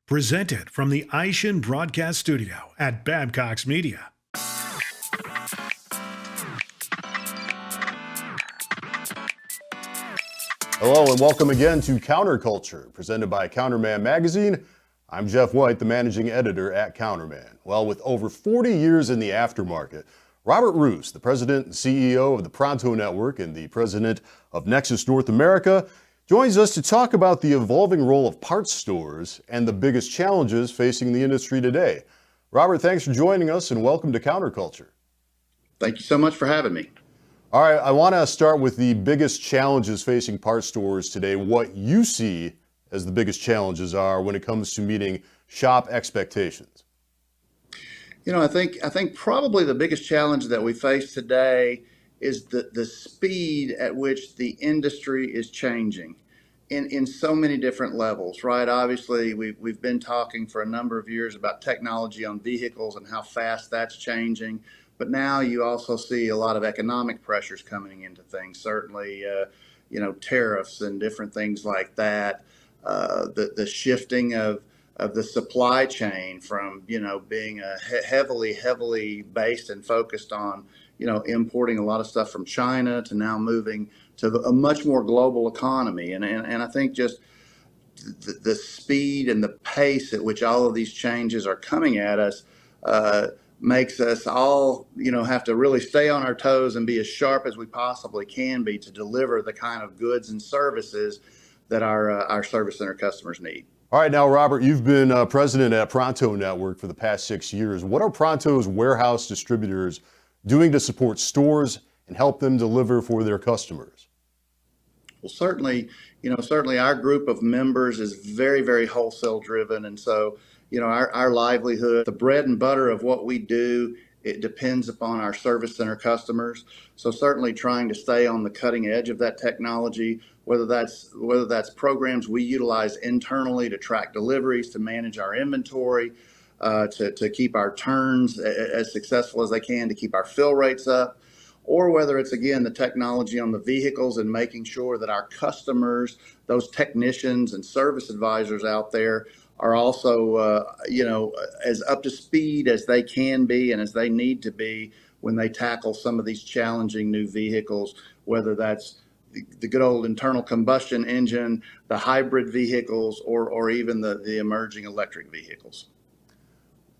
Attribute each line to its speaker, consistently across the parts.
Speaker 1: Presented from the Aishin Broadcast Studio at Babcock's Media.
Speaker 2: Hello and welcome again to Counterculture, presented by Counterman Magazine. I'm Jeff White, the managing editor at Counterman. Well, with over 40 years in the aftermarket, Robert Roos, the president and CEO of the Pronto Network and the president of NEXUS North America, joins us to talk about the evolving role of parts stores and the biggest challenges facing the industry today. Robert, thanks for joining us and welcome to Counterculture.
Speaker 3: Thank you so much for having me.
Speaker 2: All right, I want to start with the biggest challenges facing parts stores today, what you see as the biggest challenges are when it comes to meeting shop expectations.
Speaker 3: You know, I think probably the biggest challenge that we face today is the speed at which the industry is changing in so many different levels, right? Obviously, we've been talking for a number of years about technology on vehicles and how fast that's changing. But now you also see a lot of economic pressures coming into things, certainly, tariffs and different things like that. The shifting of the supply chain from, being heavily based and focused on, importing a lot of stuff from China to now moving to a much more global economy. And I think just the speed and the pace at which all of these changes are coming at us makes us all, have to really stay on our toes and be as sharp as we possibly can be to deliver the kind of goods and services that our service center customers need.
Speaker 2: All right, now, Robert, you've been president at Pronto Network for the past 6 years. What are Pronto's warehouse distributors doing to support stores and help them deliver for their customers?
Speaker 3: Well, certainly our group of members is very, very wholesale driven. And so, our livelihood, the bread and butter of what we do, it depends upon our service center customers. So certainly trying to stay on the cutting edge of that technology, whether that's programs we utilize internally to track deliveries, to manage our inventory, to keep our turns as successful as they can, to keep our fill rates up, or whether it's, again, the technology on the vehicles and making sure that our customers, those technicians and service advisors out there, are also, as up to speed as they can be and as they need to be when they tackle some of these challenging new vehicles, whether that's the good old internal combustion engine, the hybrid vehicles, or even the emerging electric vehicles.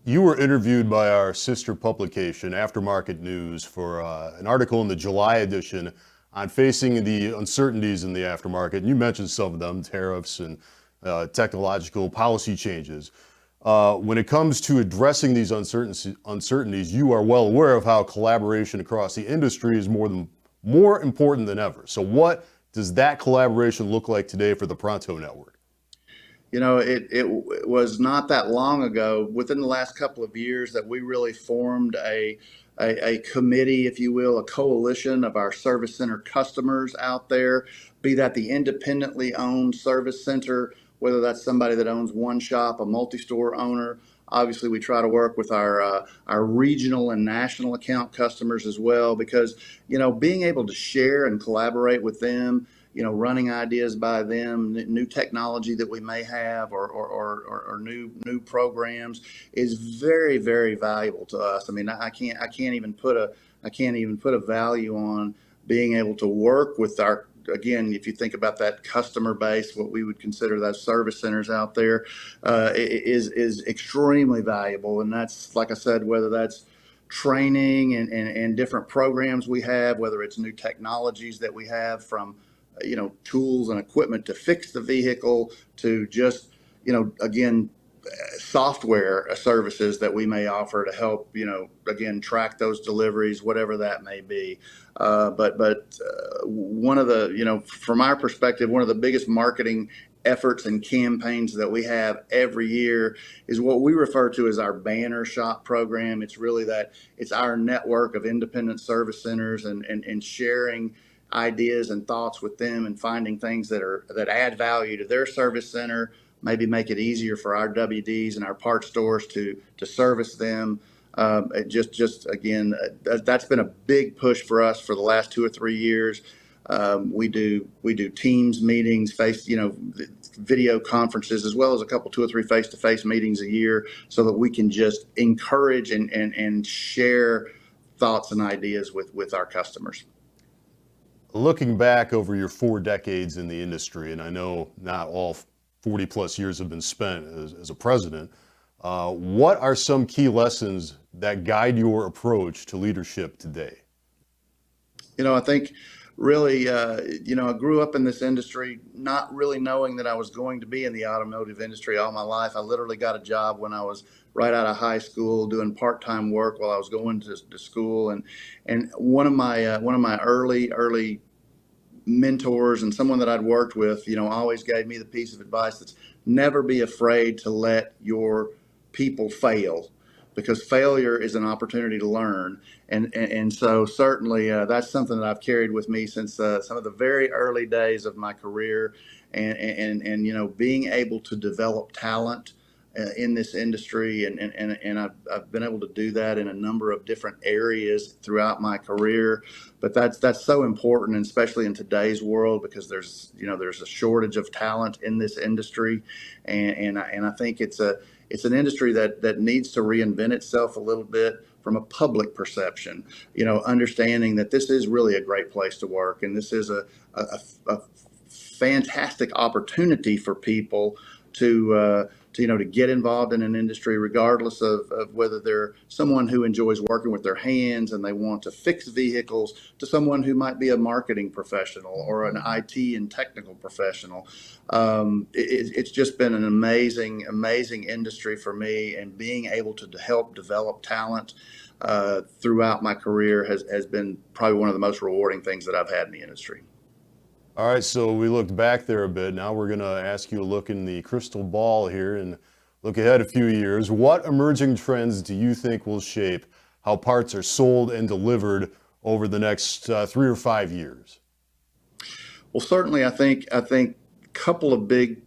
Speaker 2: You were interviewed by our sister publication, Aftermarket News, for an article in the July edition on facing the uncertainties in the aftermarket. And you mentioned some of them, tariffs and technological policy changes. When it comes to addressing these uncertainties, you are well aware of how collaboration across the industry is more important than ever. So what does that collaboration look like today for the Pronto Network?
Speaker 3: It was not that long ago, within the last couple of years, that we really formed a committee, if you will, a coalition of our service center customers out there, be that the independently owned service center, whether that's somebody that owns one shop, a multi-store owner. Obviously, we try to work with our regional and national account customers as well, because, being able to share and collaborate with them, running ideas by them, new technology that we may have, or new programs is very, very valuable to us. I mean, I can't even put a value on being able to work with our, again, if you think about that customer base, what we would consider those service centers out there, is extremely valuable. And that's, like I said, whether that's training and different programs we have, whether it's new technologies that we have from tools and equipment to fix the vehicle, to just, again, software services that we may offer to help, again, track those deliveries, whatever that may be. But one of the, from our perspective, one of the biggest marketing efforts and campaigns that we have every year is what we refer to as our banner shop program. It's really that it's our network of independent service centers and sharing ideas and thoughts with them and finding things that add value to their service center, maybe make it easier for our WDs and our parts stores to service them. Again, that's been a big push for us for the last 2 or 3 years. We do Teams meetings, video conferences, as well as a couple, 2 or 3 face-to-face meetings a year, so that we can just encourage and share thoughts and ideas with our customers.
Speaker 2: Looking back over your 4 decades in the industry, and I know not all 40 plus years have been spent as a president, what are some key lessons that guide your approach to leadership today?
Speaker 3: I think really, I grew up in this industry not really knowing that I was going to be in the automotive industry all my life. I literally got a job when I was right out of high school, doing part-time work while I was going to school. And one of my early mentors and someone that I'd worked with, always gave me the piece of advice that's never be afraid to let your people fail, because failure is an opportunity to learn. And so certainly that's something that I've carried with me since some of the very early days of my career, and being able to develop talent in this industry, and I've been able to do that in a number of different areas throughout my career. But that's so important, and especially in today's world, because there's a shortage of talent in this industry, and I think it's an industry that needs to reinvent itself a little bit from a public perception, understanding that this is really a great place to work, and this is a fantastic opportunity for people to get involved in an industry, regardless of whether they're someone who enjoys working with their hands and they want to fix vehicles, to someone who might be a marketing professional or an IT and technical professional. It's just been an amazing industry for me, and being able to help develop talent throughout my career has been probably one of the most rewarding things that I've had in the industry.
Speaker 2: All right, so we looked back there a bit. Now we're going to ask you to look in the crystal ball here and look ahead a few years. What emerging trends do you think will shape how parts are sold and delivered over the next 3 or 5 years?
Speaker 3: Well, certainly, I think a couple of big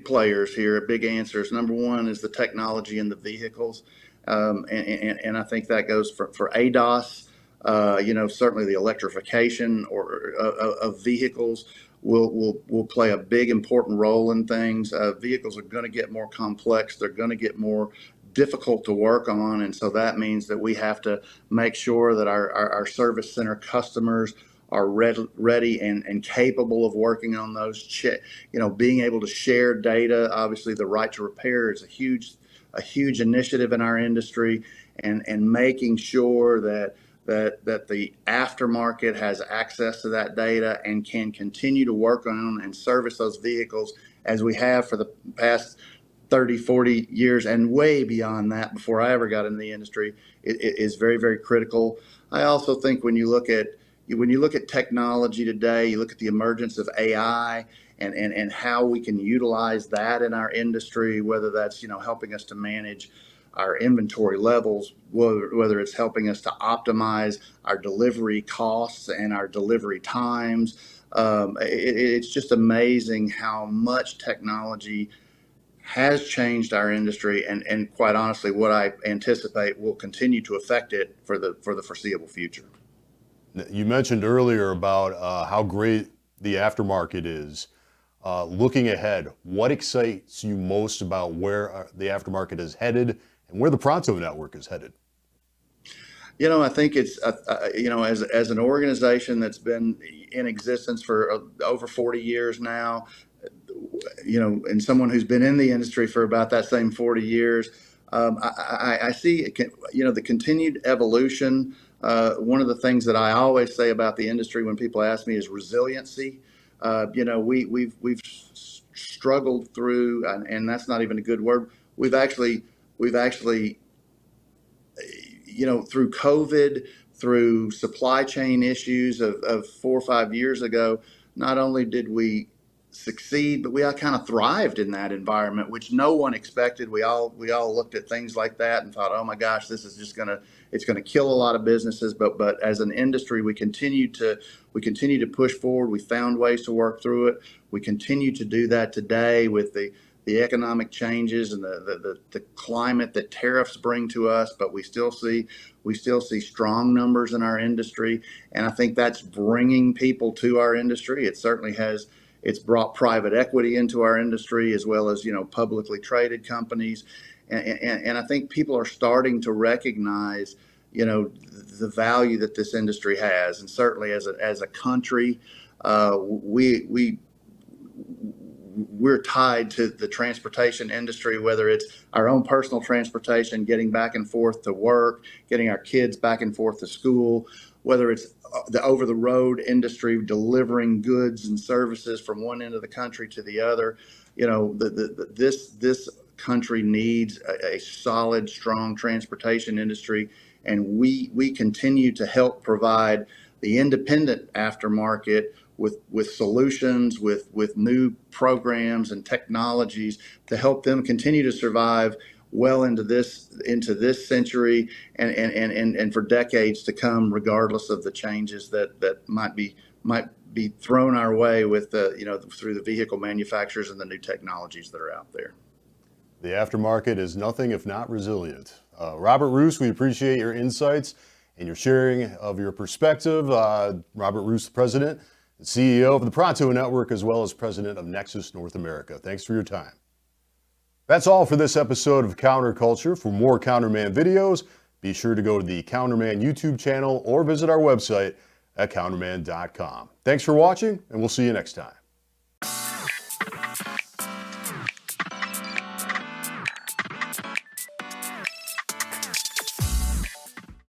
Speaker 3: players here, big answers. Number one is the technology in the vehicles, and I think that goes for ADAS. Certainly the electrification of vehicles will play a big important role in things. Vehicles are going to get more complex. They're going to get more difficult to work on, and so that means that we have to make sure that our service center customers are ready and capable of working on those. Being able to share data. Obviously, the right to repair is a huge initiative in our industry, and making sure that the aftermarket has access to that data and can continue to work on and service those vehicles as we have for the past 30, 40 years and way beyond that before I ever got in the industry. It is very, very critical. I also think when you look at technology today, you look at the emergence of AI and how we can utilize that in our industry, whether that's helping us to manage our inventory levels, whether it's helping us to optimize our delivery costs and our delivery times. It's just amazing how much technology has changed our industry, and quite honestly, what I anticipate will continue to affect it for the foreseeable future.
Speaker 2: You mentioned earlier about how great the aftermarket is. Looking ahead, what excites you most about where the aftermarket is headed and where the Pronto network is headed?
Speaker 3: I think it's, as an organization that's been in existence for over 40 years now, and someone who's been in the industry for about that same 40 years, I see, the continued evolution. One of the things that I always say about the industry when people ask me is resiliency. We've struggled through, and that's not even a good word. We've actually, through COVID, through supply chain issues of 4 or 5 years ago, not only did we succeed, but we all kind of thrived in that environment, which no one expected. We all looked at things like that and thought, oh my gosh, this is just it's gonna kill a lot of businesses. But as an industry, we continue to push forward. We found ways to work through it. We continue to do that today with the economic changes and the climate that tariffs bring to us, but we still see strong numbers in our industry, and I think that's bringing people to our industry. It certainly has It's brought private equity into our industry, as well as, publicly traded companies. And I think people are starting to recognize, the value that this industry has. And certainly as a country, we're tied to the transportation industry, whether it's our own personal transportation, getting back and forth to work, getting our kids back and forth to school, whether it's the over the road industry, delivering goods and services from one end of the country to the other. This country needs a solid, strong transportation industry, and we continue to help provide the independent aftermarket with solutions, with new programs and technologies to help them continue to survive well into this century and for decades to come, regardless of the changes that might be thrown our way with through the vehicle manufacturers and the new technologies that are out there.
Speaker 2: The aftermarket is nothing if not resilient. Robert Roos, we appreciate your insights and your sharing of your perspective. Robert Roos, the president and CEO of the Pronto Network, as well as president of NEXUS North America. Thanks for your time. That's all for this episode of Counterculture. For more Counterman videos, be sure to go to the Counterman YouTube channel or visit our website at counterman.com. Thanks for watching, and we'll see you next time.